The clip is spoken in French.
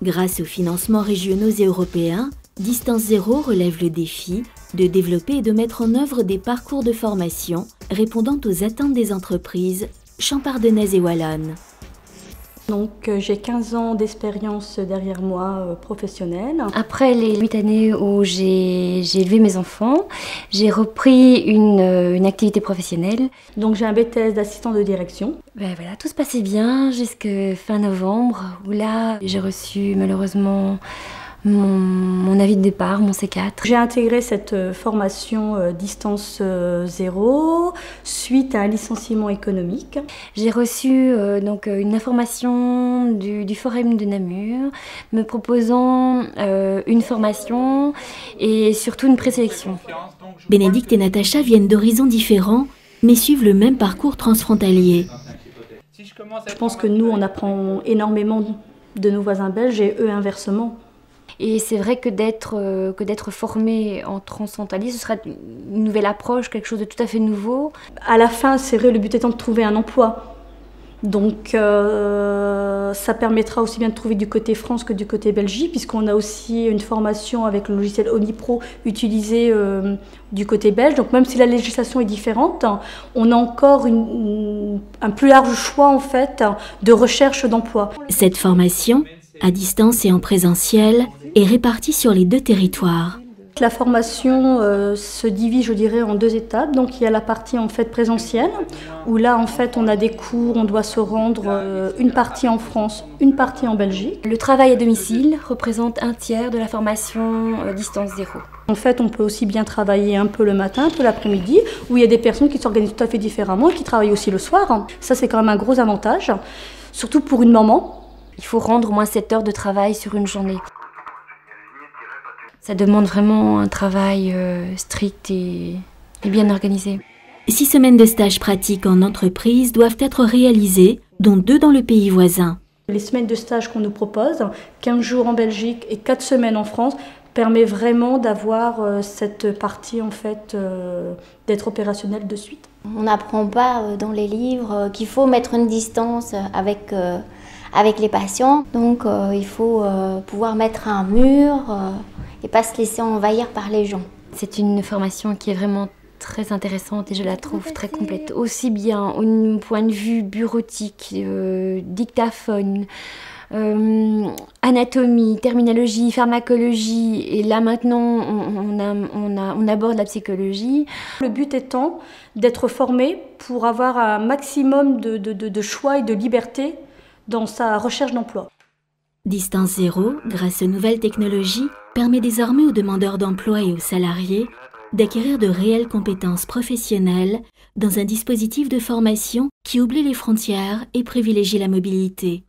Grâce aux financements régionaux et européens, Distance Zéro relève le défi de développer et de mettre en œuvre des parcours de formation répondant aux attentes des entreprises champardonnaises et wallonnes. Donc j'ai 15 ans d'expérience derrière moi professionnelle. Après les 8 années où j'ai élevé mes enfants, j'ai repris une activité professionnelle. Donc j'ai un BTS d'assistant de direction. Ben voilà, tout se passait bien jusqu'à fin novembre où là j'ai reçu malheureusement mon avis de départ, mon C4. J'ai intégré cette formation Distance Zéro suite à un licenciement économique. J'ai reçu donc une information du Forum de Namur me proposant une formation et surtout une présélection. Bénédicte et Natacha viennent d'horizons différents mais suivent le même parcours transfrontalier. Je pense que nous on apprend énormément de nos voisins belges et eux inversement. Et c'est vrai que d'être formé en transfrontalier, ce sera une nouvelle approche, quelque chose de tout à fait nouveau. À la fin, c'est vrai, le but étant de trouver un emploi. Donc ça permettra aussi bien de trouver du côté France que du côté Belgique, puisqu'on a aussi une formation avec le logiciel Omnipro utilisé du côté belge. Donc même si la législation est différente, on a encore un plus large choix en fait de recherche d'emploi. Cette formation, à distance et en présentiel, est répartie sur les 2 territoires. La formation se divise, je dirais, en 2 étapes. Donc il y a la partie en fait présentielle, où là en fait on a des cours, on doit se rendre une partie en France, une partie en Belgique. Le travail à domicile représente 1/3 de la formation Distance Zéro. En fait, on peut aussi bien travailler un peu le matin, un peu l'après-midi, où il y a des personnes qui s'organisent tout à fait différemment et qui travaillent aussi le soir. Ça c'est quand même un gros avantage, surtout pour une maman. Il faut rendre au moins 7 heures de travail sur une journée. Ça demande vraiment un travail strict et bien organisé. 6 semaines de stage pratique en entreprise doivent être réalisées, dont 2 dans le pays voisin. Les semaines de stage qu'on nous propose, 15 jours en Belgique et 4 semaines en France, permet vraiment d'avoir cette partie en fait d'être opérationnel de suite. On n'apprend pas dans les livres qu'il faut mettre une distance avec les patients. Donc il faut pouvoir mettre un mur et pas se laisser envahir par les gens. C'est une formation qui est vraiment très intéressante et je la trouve très complète. Aussi bien au point de vue bureautique, dictaphone, anatomie, terminologie, pharmacologie, et là maintenant on aborde la psychologie. Le but étant d'être formé pour avoir un maximum de choix et de liberté dans sa recherche d'emploi. Distance Zéro, grâce aux nouvelles technologies, permet désormais aux demandeurs d'emploi et aux salariés d'acquérir de réelles compétences professionnelles dans un dispositif de formation qui oublie les frontières et privilégie la mobilité.